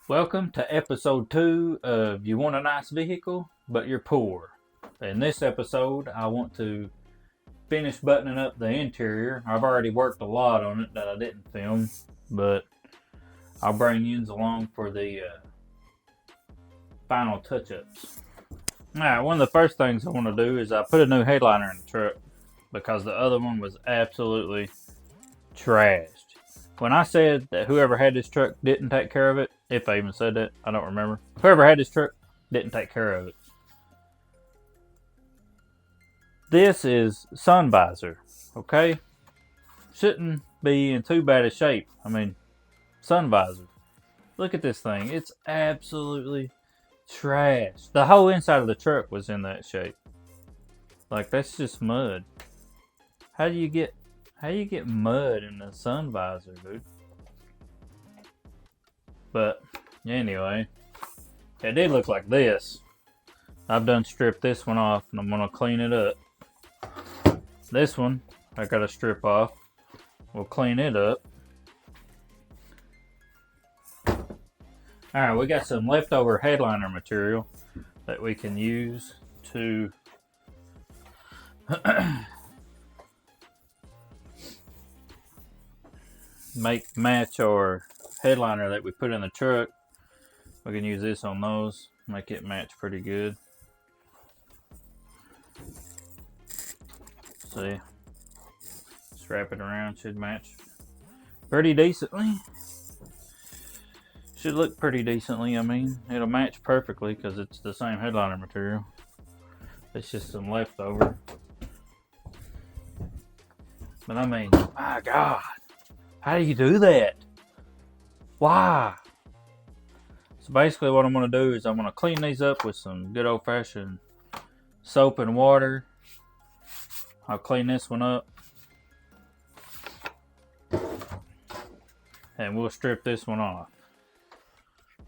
Welcome to episode 2 of You Want a Nice Vehicle, but You're Poor. In this episode, I want to finish buttoning up the interior. I've already worked a lot on it that I didn't film, but I'll bring you along for the final touch ups. Now, one of the first things I want to do is I put a new headliner in the truck because the other one was absolutely trashed. When I said that whoever had this truck didn't take care of it, if I even said that, I don't remember. Whoever had this truck didn't take care of it. This is sun visor, okay? Shouldn't be in too bad a shape. I mean, sun visor. Look at this thing. It's absolutely trash. The whole inside of the truck was in that shape. Like, that's just mud. How do you get mud in the sun visor, dude? But anyway, it did look like this. I've done stripped this one off and I'm gonna clean it up. This one I gotta strip off. We'll clean it up. Alright, we got some leftover headliner material that we can use to match our headliner that we put in the truck. We can use this on those, make it match pretty good. See, strap it around, should match pretty decently. Should look pretty decently. I mean, it'll match perfectly because it's the same headliner material. It's just some leftover. But I mean, my God, how do you do that? Why? So basically what I'm going to do is I'm going to clean these up with some good old-fashioned soap and water. I'll clean this one up. And we'll strip this one off.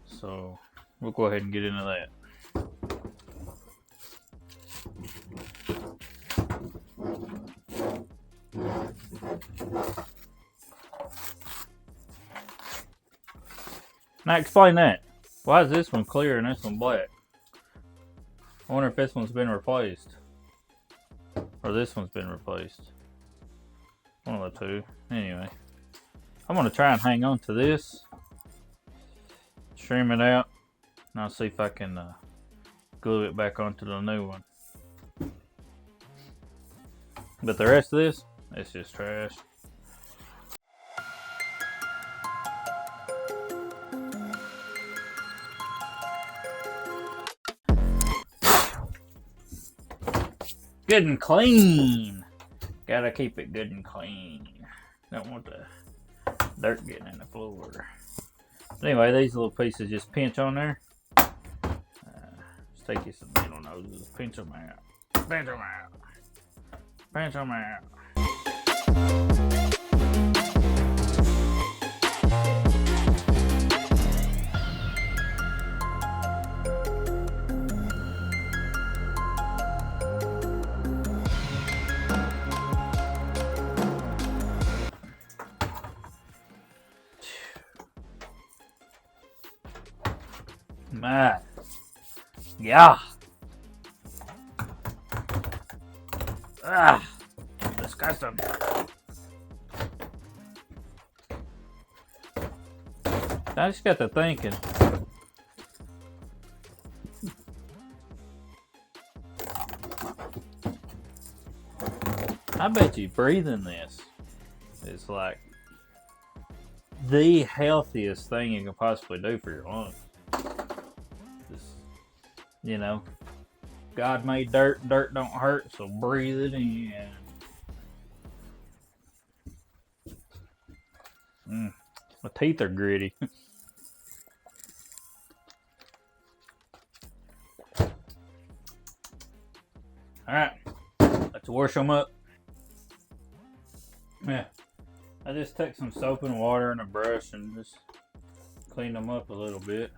So we'll go ahead and get into that. Now explain that. Why is this one clear and this one black? I wonder if this one's been replaced. Or this one's been replaced. One of the two. Anyway. I'm going to try and hang on to this. Trim it out. And I'll see if I can glue it back onto the new one. But the rest of this, it's just trash. Good and clean. Gotta keep it good and clean. Don't want the dirt getting in the floor. But anyway, these little pieces just pinch on there. Just take you some needle noses, pinch them out. Pinch them out. Pinch them out. Man. Yeah. Ah. Disgusting. I just got to thinking. I bet you breathing this is like the healthiest thing you can possibly do for your lungs. You know, God made dirt, dirt don't hurt, so breathe it in. My teeth are gritty. Alright, let's wash them up. Yeah, I just took some soap and water and a brush and just cleaned them up a little bit.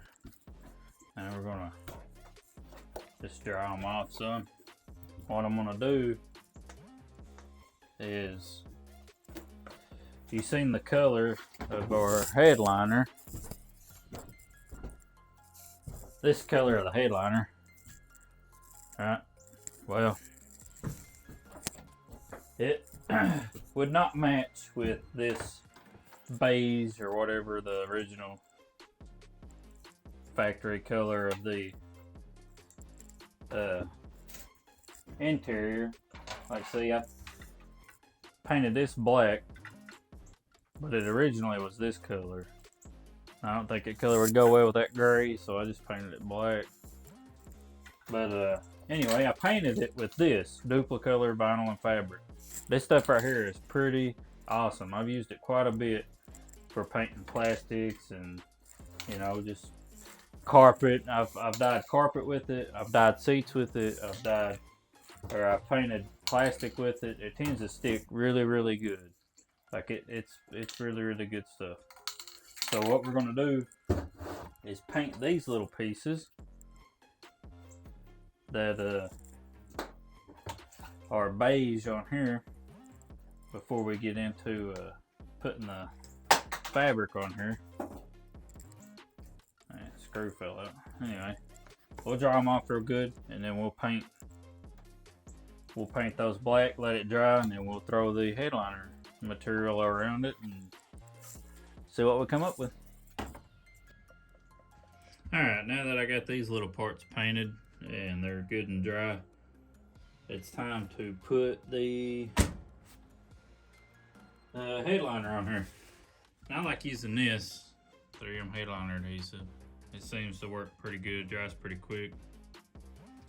And we're gonna just dry them off some. What I'm gonna do is, you've seen the color of our headliner. this color of the headliner. Right. Well, it would not match with this beige or whatever the original factory color of the interior. Like, see, I painted this black, but it originally was this color. I don't think that color would go well with that gray, so I just painted it black. But anyway, I painted it with this Duplicolor vinyl and fabric. This stuff right here is pretty awesome. I've used it quite a bit for painting plastics and, you know, just carpet. I've dyed carpet with it. I've dyed seats with it. I've painted plastic with it. It tends to stick really, really good. Like it's really, really good stuff. So what we're gonna do is paint these little pieces that are beige on here before we get into putting the fabric on here. Screw fell out. Anyway, we'll dry them off real good, and then we'll paint those black, let it dry, and then we'll throw the headliner material around it and see what we come up with. Alright, now that I got these little parts painted and they're good and dry, it's time to put the headliner on here. I like using this 3M headliner adhesive. It seems to work pretty good, dries pretty quick.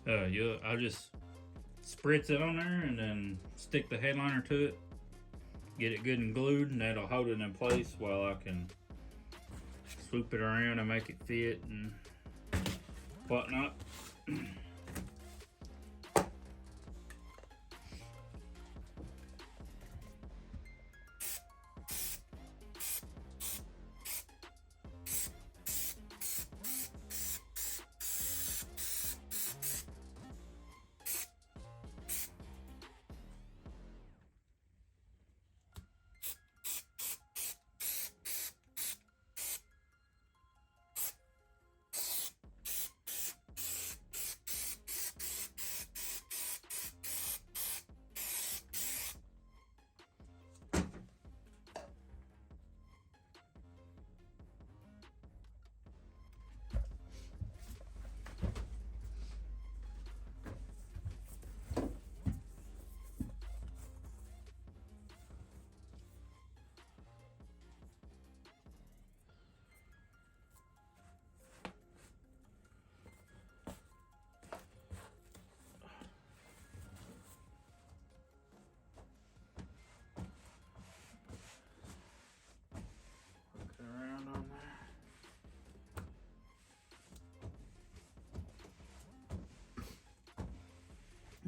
I'll just spritz it on there and then stick the headliner to it. Get it good and glued, and that'll hold it in place while I can swoop it around and make it fit and whatnot.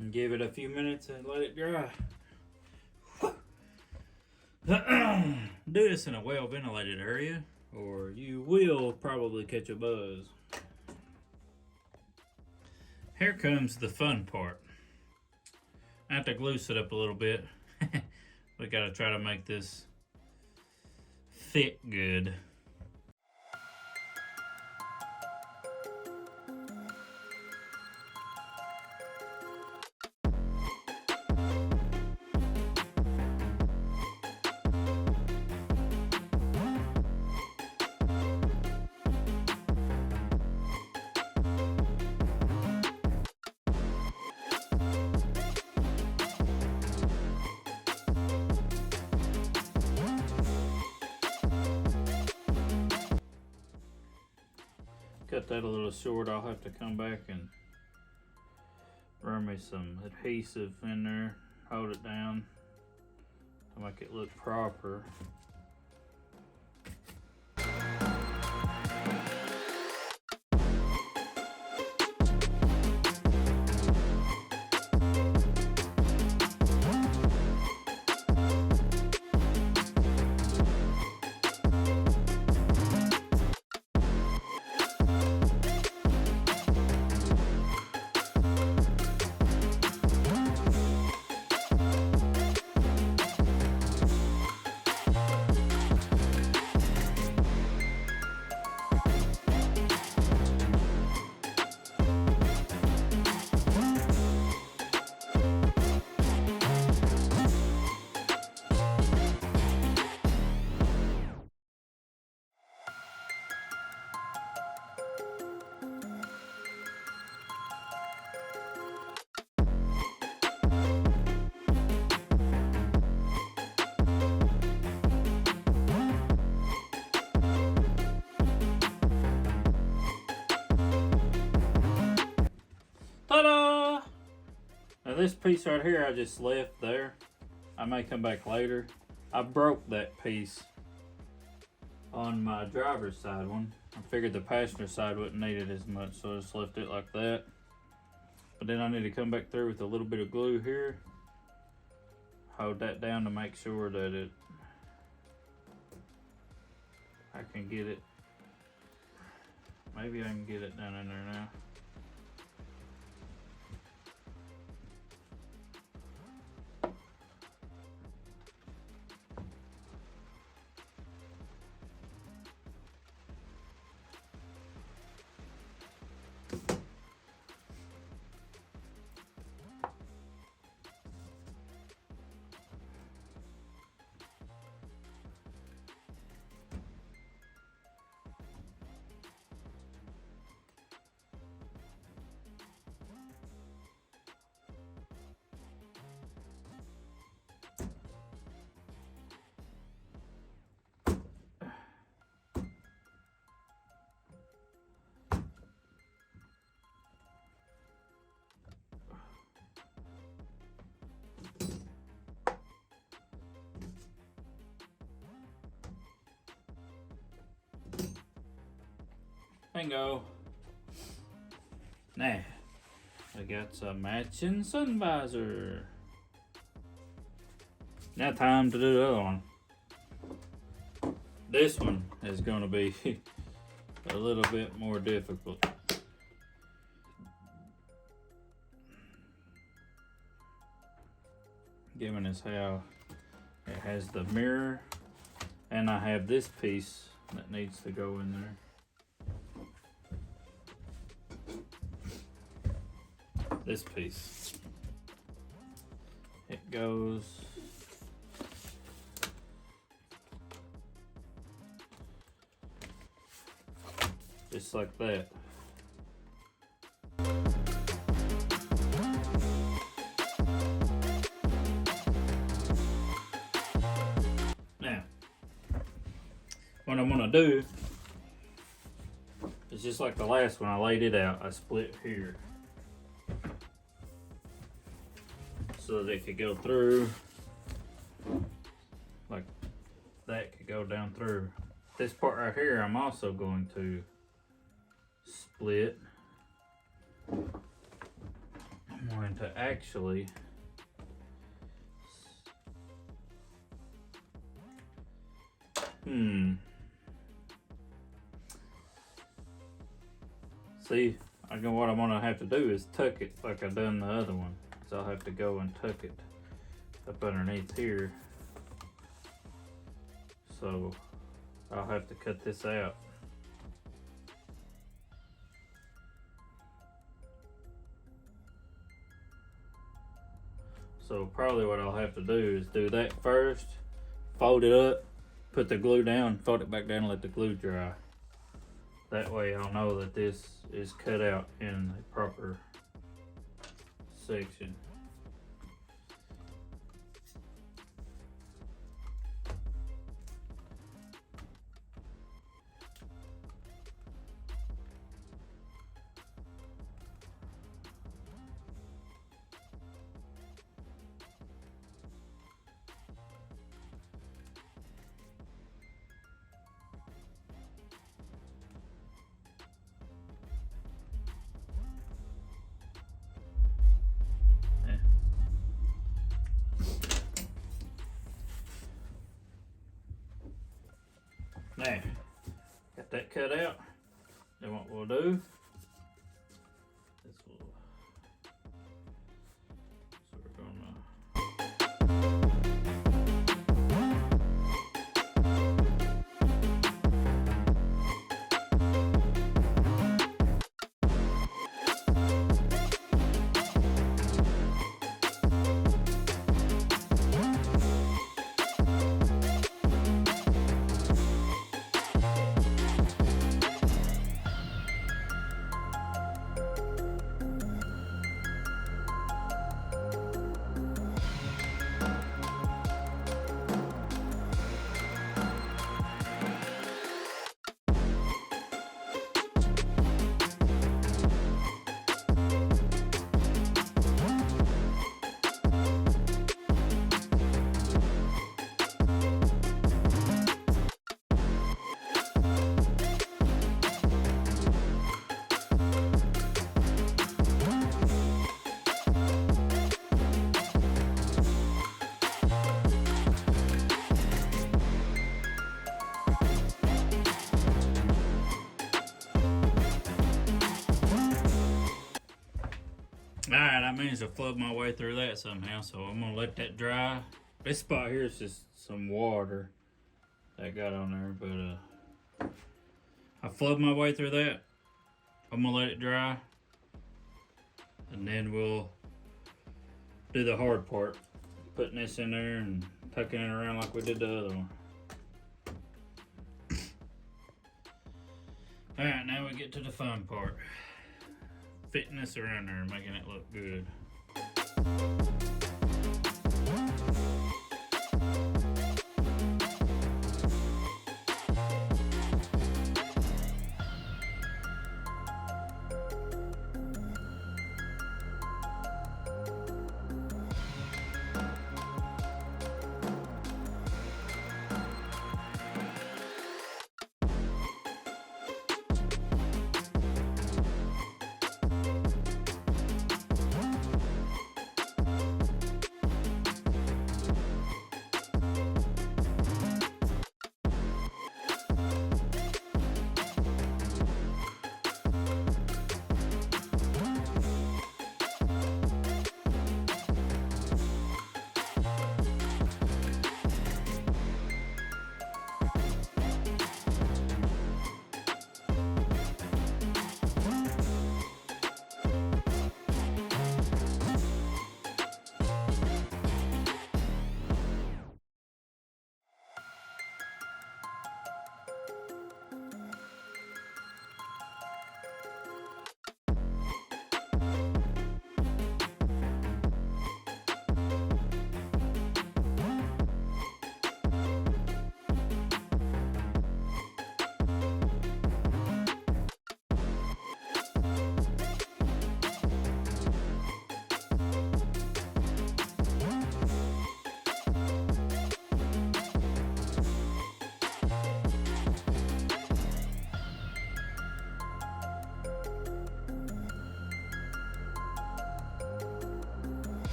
And give it a few minutes and let it dry. Do this in a well ventilated area or you will probably catch a buzz. Here comes the fun part. I have to glue it up a little bit. We gotta try to make this fit good. Cut that a little short. I'll have to come back and run me some adhesive in there, hold it down to make it look proper. Ta-da! Now this piece right here I just left there. I may come back later. I broke that piece on my driver's side one. I figured the passenger side wouldn't need it as much, so I just left it like that. But then I need to come back through with a little bit of glue here. Hold that down to make sure that I can get it. Maybe I can get it down in there now. Bingo. Now, I got some matching sun visor. Now time to do the other one. This one is going to be a little bit more difficult. Given as how it has the mirror, and I have this piece that needs to go in there. This piece. It goes just like that. Now, what I'm gonna do is just like the last one, I laid it out, I split here. So that it could go through, like that could go down through. This part right here, I'm also going to split. I'm going to actually see, what I'm gonna have to do is tuck it like I done the other one. So I'll have to go and tuck it up underneath here. So I'll have to cut this out. So probably what I'll have to do is do that first, fold it up, put the glue down, fold it back down and let the glue dry. That way I'll know that this is cut out in the proper section. Now, got that cut out. Then what we'll do is we're gonna I managed to flood my way through that somehow, so I'm gonna let that dry. This spot here is just some water that got on there, but I flooded my way through that. I'm gonna let it dry, and then we'll do the hard part, putting this in there and tucking it around like we did the other one. Alright, now we get to the fun part. Fitting this around there and making it look good.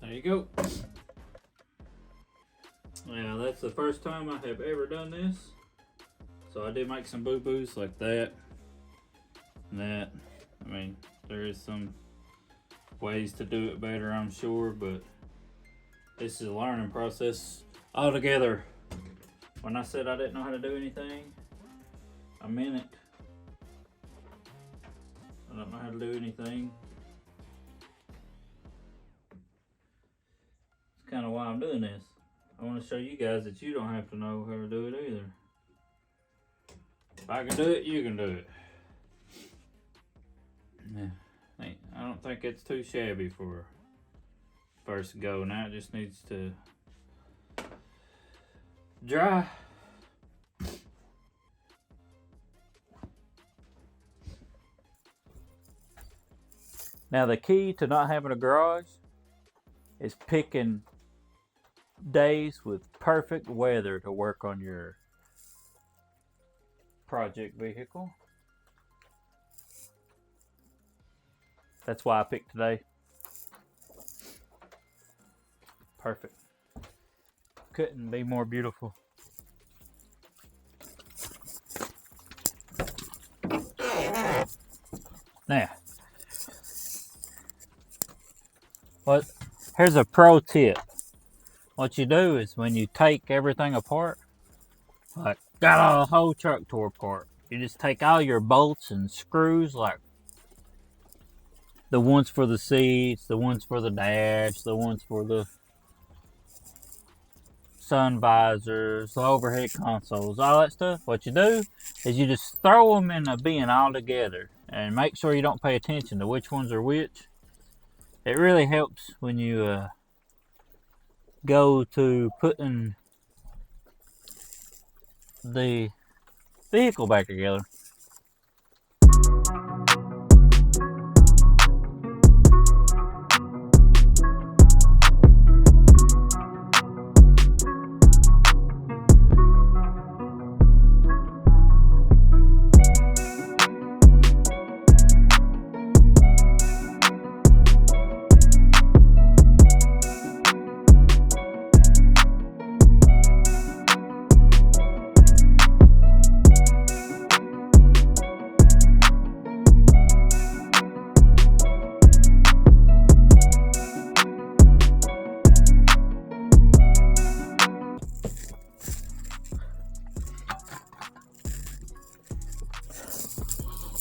There you go. Now that's the first time I have ever done this. So I did make some boo-boos like that and that. I mean, there is some ways to do it better, I'm sure, but this is a learning process altogether. When I said I didn't know how to do anything, I meant it. I don't know how to do anything. It's kind of why I'm doing this. I want to show you guys that you don't have to know how to do it either. If I can do it, you can do it. Yeah, I don't think it's too shabby for first go. Now it just needs to dry. Now the key to not having a garage is picking days with perfect weather to work on your project vehicle. That's why I picked today. Perfect. Couldn't be more beautiful. Now, here's a pro tip. What you do is when you take everything apart, like got a whole truck tore apart, you just take all your bolts and screws, like the ones for the seats, the ones for the dash, the ones for the sun visors, the overhead consoles, all that stuff. What you do is you just throw them in a bin all together and make sure you don't pay attention to which ones are which. It really helps when you go to putting the vehicle back together.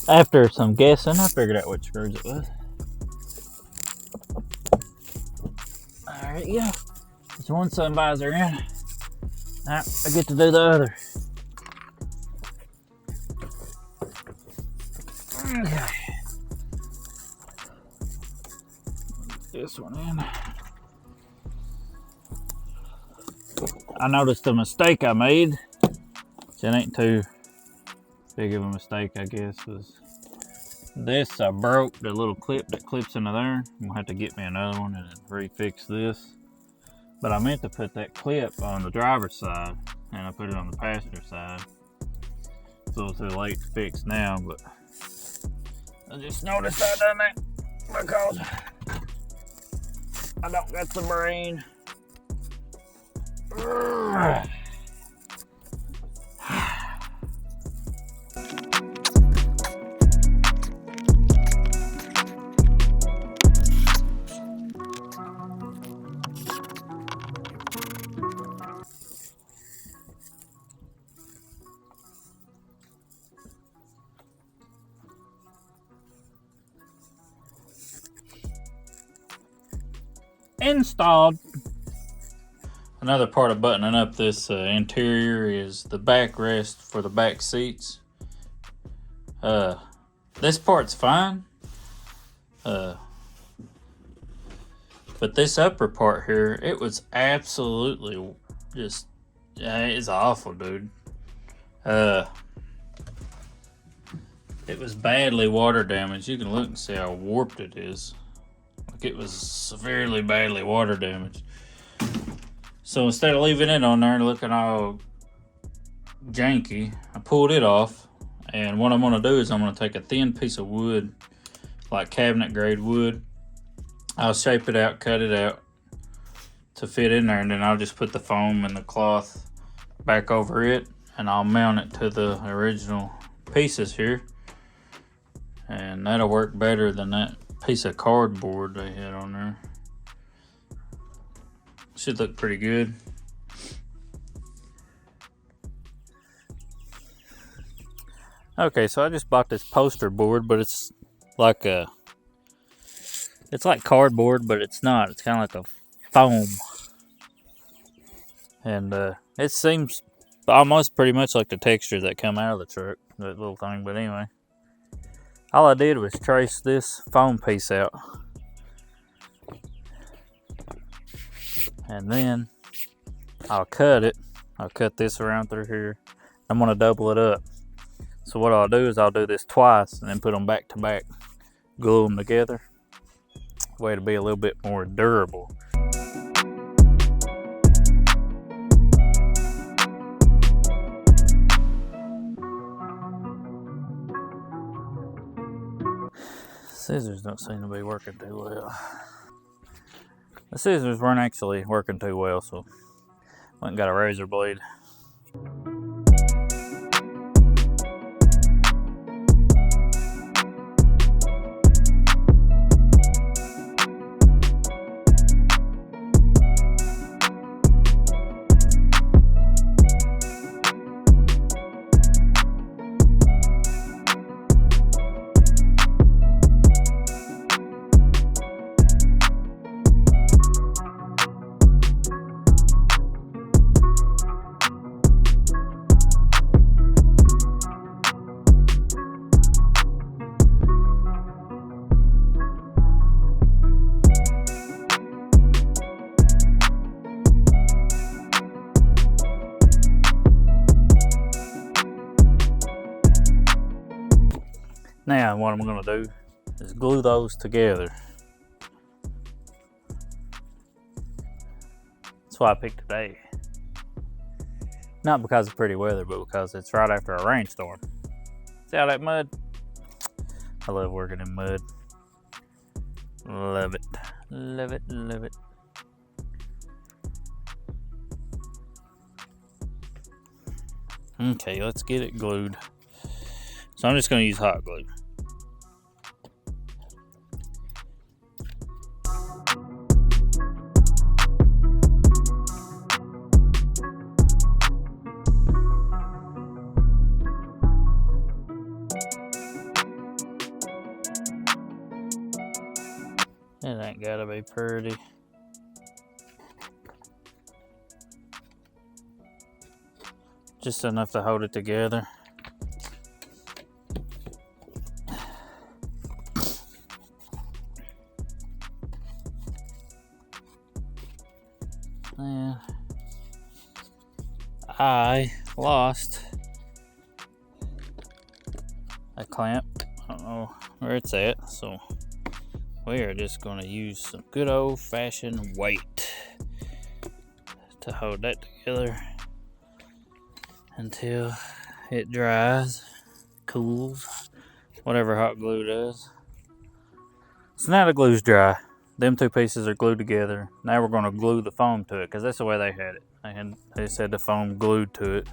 After some guessing, I figured out which screws it was. There you go. There's one sun visor in. Now I get to do the other. Okay. This one in. I noticed a mistake I made. It ain't too big of a mistake, I guess. Was this, I broke the little clip that clips into there. I'm gonna have to get me another one and refix this. But I meant to put that clip on the driver's side, and I put it on the passenger side. It's a little too late to fix now, but I just noticed I done that because I don't got the brain. Installed. Another part of buttoning up this interior is the backrest for the back seats. This part's fine, but this upper part here, it was absolutely just, it's awful, dude. It was badly water damaged. You can look and see how warped it is. Like, it was severely badly water damaged. So instead of leaving it on there looking all janky, I pulled it off. And what I'm gonna do is I'm gonna take a thin piece of wood, like cabinet grade wood. I'll shape it out, cut it out to fit in there, and then I'll just put the foam and the cloth back over it, and I'll mount it to the original pieces here. And that'll work better than that piece of cardboard they had on there. Should look pretty good. Okay, so I just bought this poster board, but it's like cardboard, but it's not. It's kind of like a foam. And it seems almost pretty much like the textures that come out of the truck, that little thing. But anyway, all I did was trace this foam piece out. And then I'll cut it. I'll cut this around through here. I'm gonna double it up. So what I'll do is I'll do this twice and then put them back to back, glue them together. Way to be a little bit more durable. Scissors don't seem to be working too well. The scissors weren't actually working too well, so I went and got a razor blade. Now what I'm going to do is glue those together. That's why I picked today. Not because of pretty weather, but because it's right after a rainstorm. See all that mud? I love working in mud. Love it. Love it, love it. Okay, let's get it glued. So I'm just going to use hot glue. That gotta be pretty. Just enough to hold it together. And I lost a clamp. I don't know where it's at, so we are just going to use some good old-fashioned weight to hold that together until it dries, cools, whatever hot glue does. So now the glue's dry. Them two pieces are glued together. Now we're going to glue the foam to it, because that's the way they had it. They just had the foam glued to it.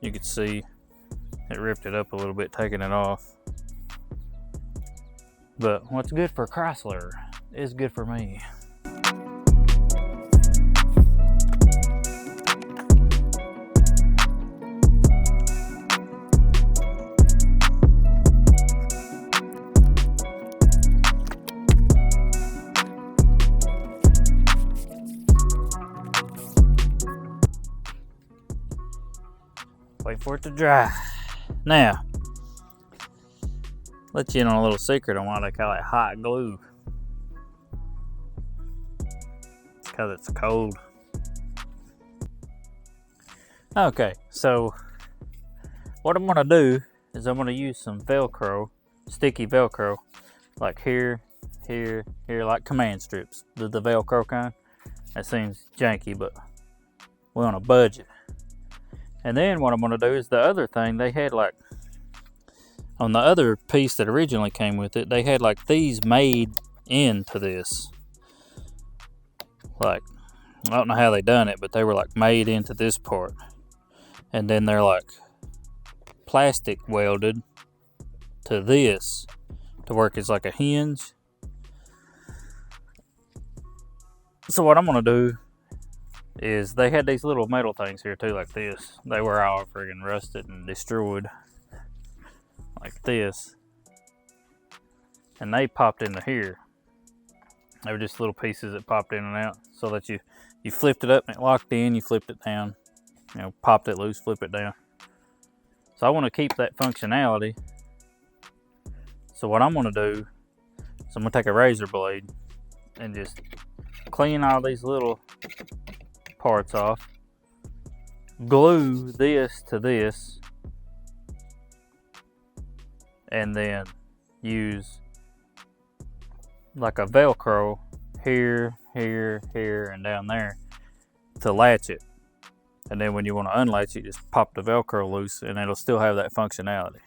You could see it ripped it up a little bit, taking it off. But what's good for Chrysler is good for me. Wait for it to dry. Now, let you in on a little secret on why they call it hot glue. It's because it's cold. Okay, so what I'm gonna do is I'm gonna use some Velcro, sticky Velcro, like here, here, here, like command strips. The Velcro kind. That seems janky, but we're on a budget. And then what I'm going to do is the other thing, they had like, on the other piece that originally came with it, they had like these made into this. Like, I don't know how they done it, but they were like made into this part. And then they're like plastic welded to this to work as like a hinge. So what I'm going to do is they had these little metal things here too, like this. They were all friggin' rusted and destroyed, like this. And they popped into here. They were just little pieces that popped in and out, so that you flipped it up and it locked in, you flipped it down, you know, popped it loose, flip it down. So I want to keep that functionality. So what I'm going to do is I'm going to take a razor blade and just clean all these little parts off, glue this to this, and then use like a Velcro here, here, here, and down there to latch it. And then when you want to unlatch it, just pop the Velcro loose and it'll still have that functionality.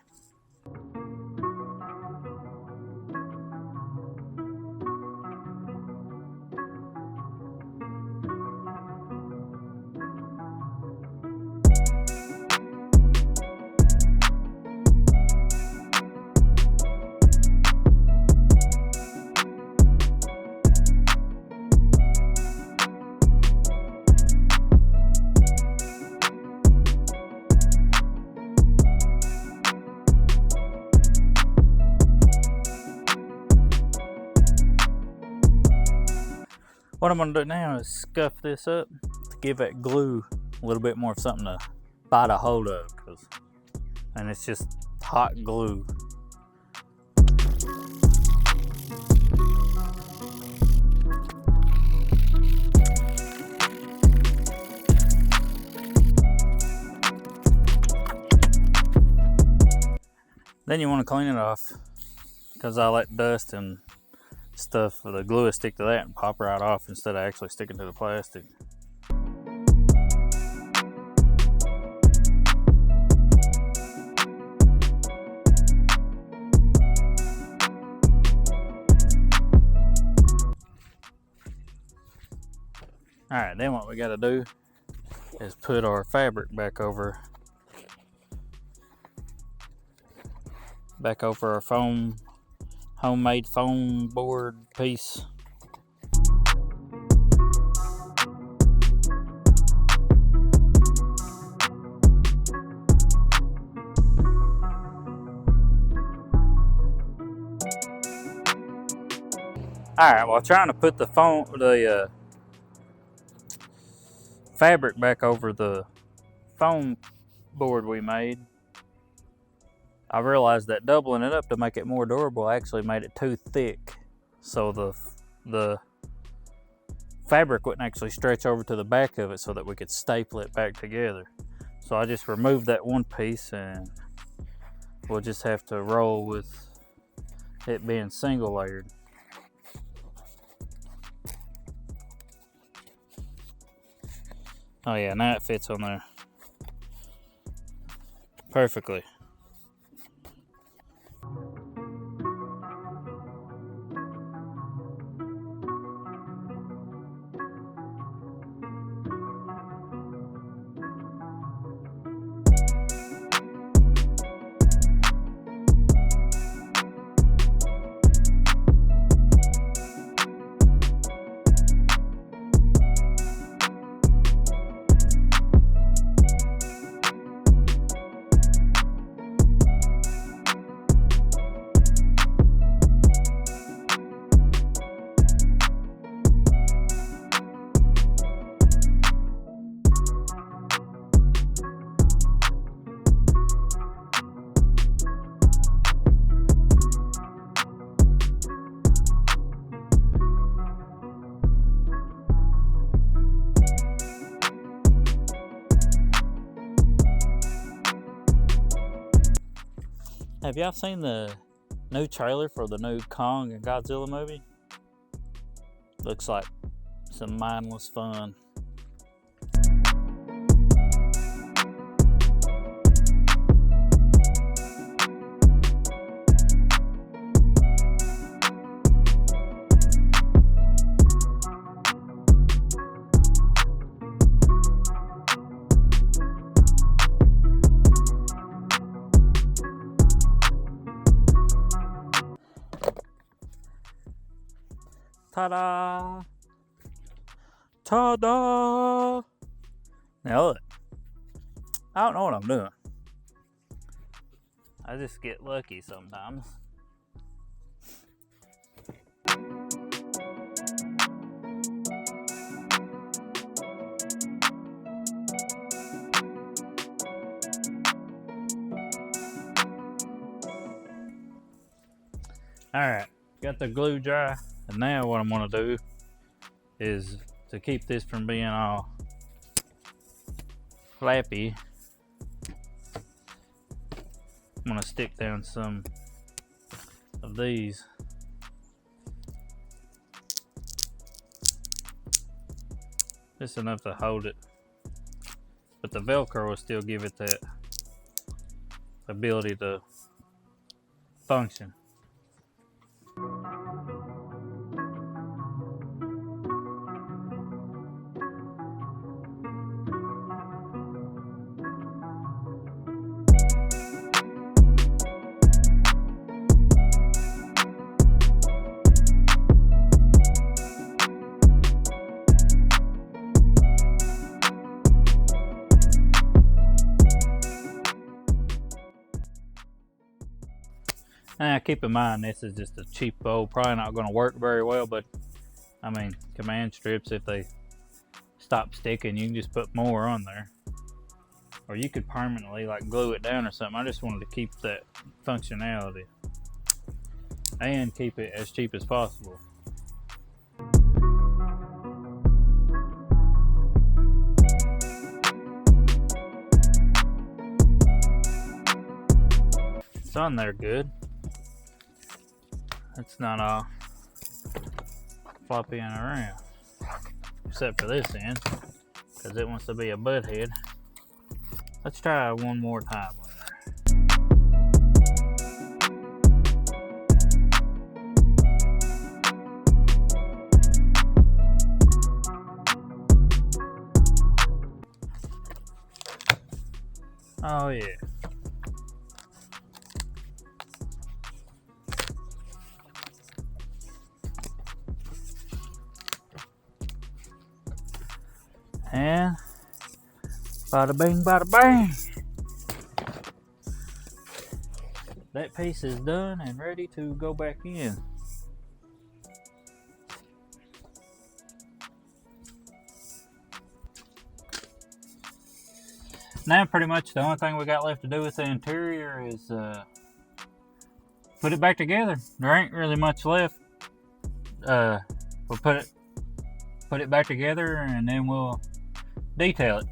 What I'm going to do now is scuff this up to give that glue a little bit more of something to bite a hold of, and it's just hot glue. Then you want to clean it off, because all that dust and stuff, the glue will stick to that and pop right off instead of actually sticking to the plastic. Alright, then what we got to do is put our fabric back over our foam, homemade foam board piece. Alright, while trying to put the fabric back over the foam board we made, I realized that doubling it up to make it more durable actually made it too thick. So the fabric wouldn't actually stretch over to the back of it so that we could staple it back together. So I just removed that one piece, and we'll just have to roll with it being single layered. Oh yeah, now it fits on there perfectly. Have y'all seen the new trailer for the new Kong and Godzilla movie? Looks like some mindless fun. Ta-da! Ta-da! Now look, I don't know what I'm doing. I just get lucky sometimes. Alright, got the glue dry. And now what I'm going to do is, to keep this from being all flappy, I'm going to stick down some of these. Just enough to hold it. But the Velcro will still give it that ability to function. Now keep in mind, this is just a cheap bowl, probably not going to work very well, but I mean, command strips, if they stop sticking, you can just put more on there. Or you could permanently like glue it down or something. I just wanted to keep that functionality and keep it as cheap as possible. It's on there good. It's not all floppy and around, except for this end, because it wants to be a butt head. Let's try one more time on there. Oh yeah. And bada bing, bada bang. That piece is done and ready to go back in. Now pretty much the only thing we got left to do with the interior is put it back together. There ain't really much left. We'll put it back together and then we'll detail it.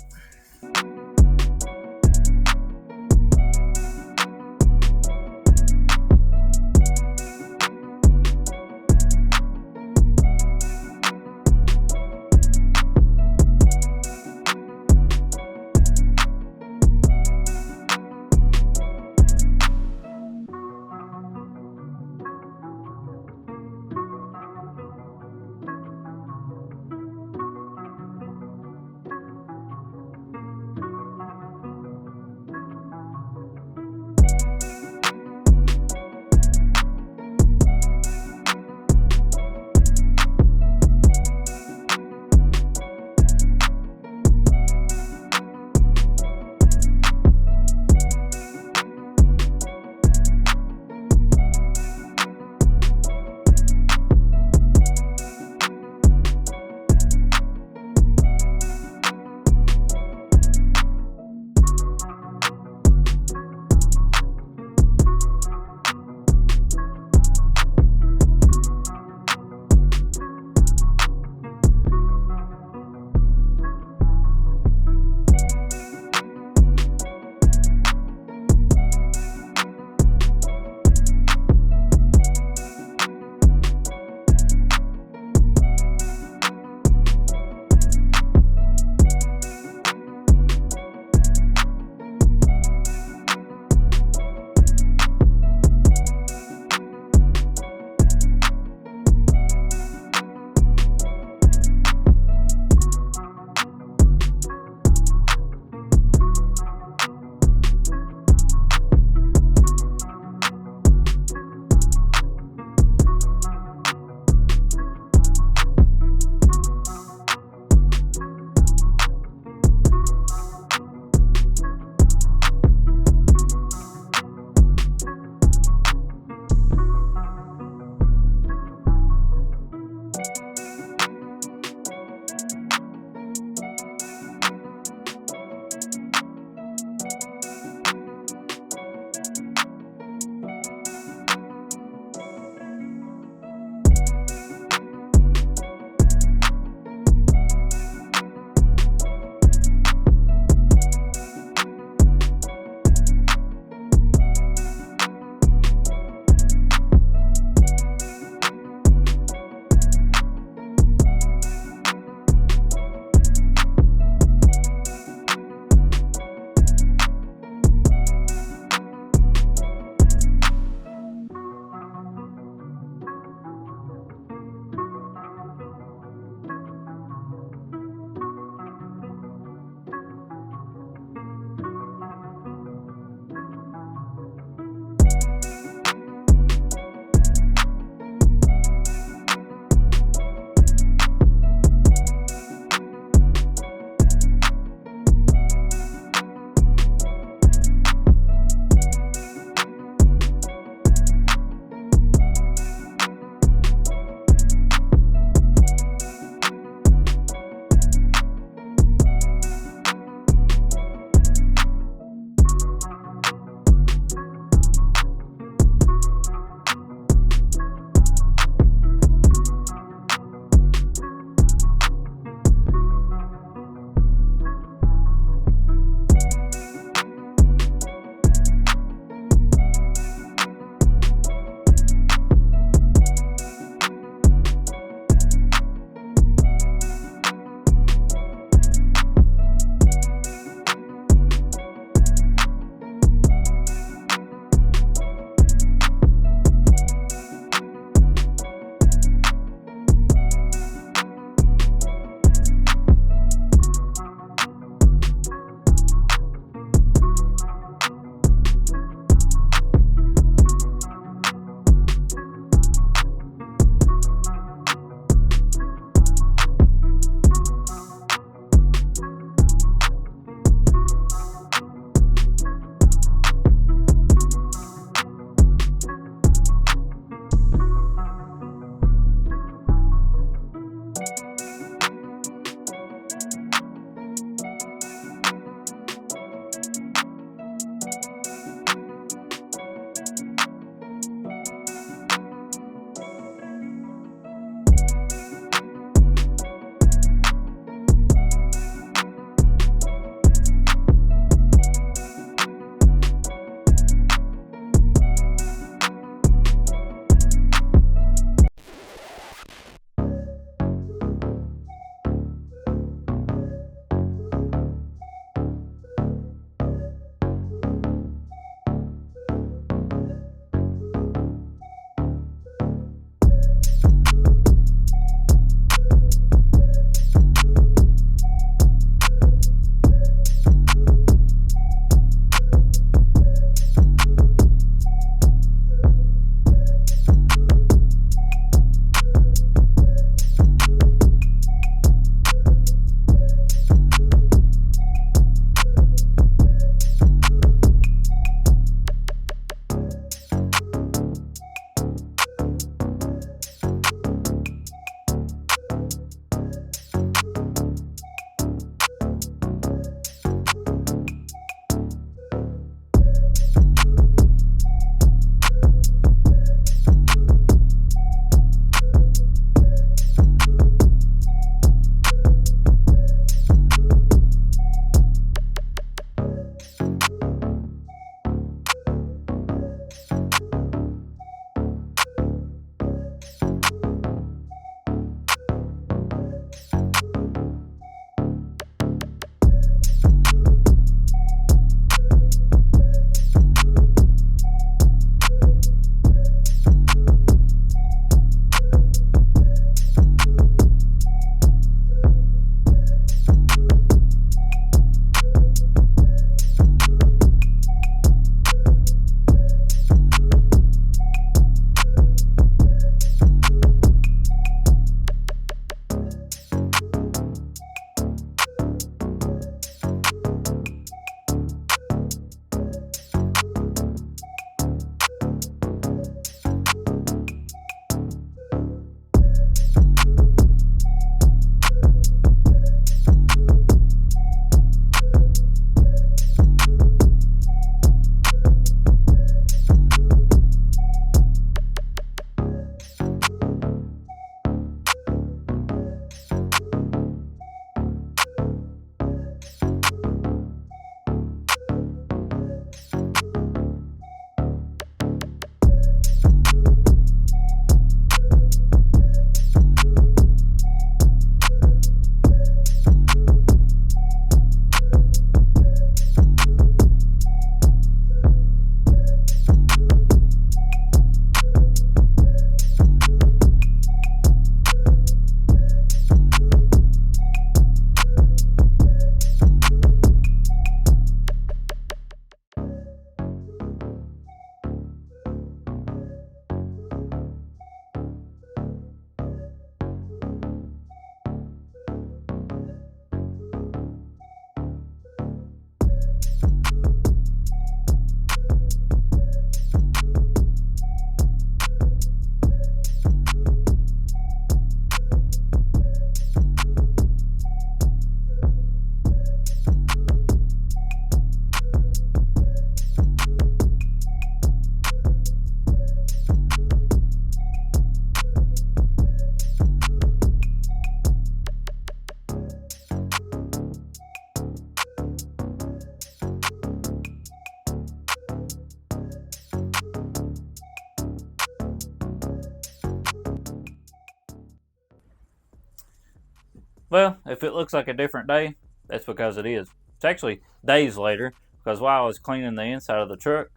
Well, if it looks like a different day, that's because it is. It's actually days later, because while I was cleaning the inside of the truck,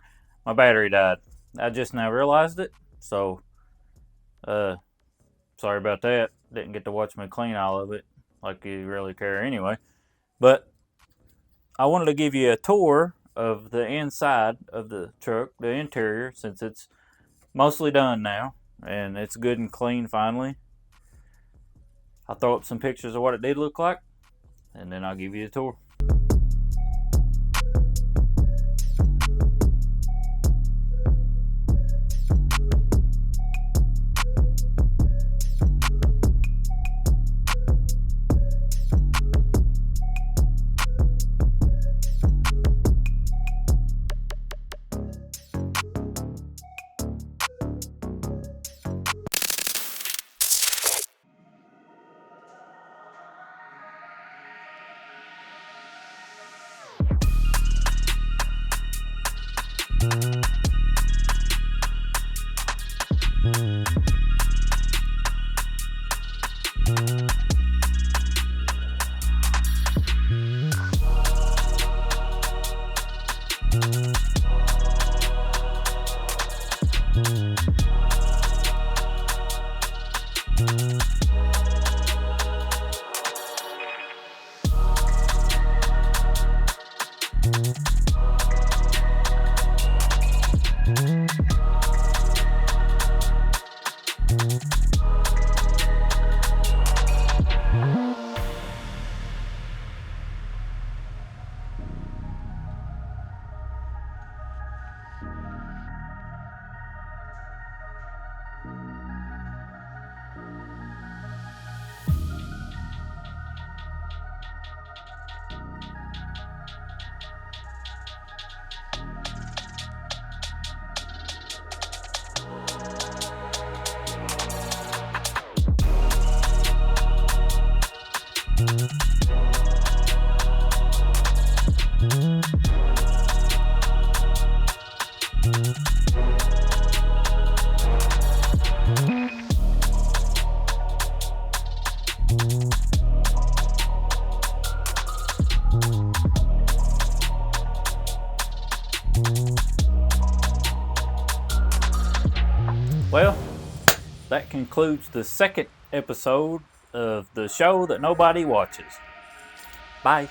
my battery died. I just now realized it, so sorry about that. Didn't get to watch me clean all of it, like you really care anyway. But I wanted to give you a tour of the inside of the truck, the interior, since it's mostly done now and it's good and clean finally. I'll throw up some pictures of what it did look like, and then I'll give you a tour. Well, that concludes the second episode of the show that nobody watches. Bye.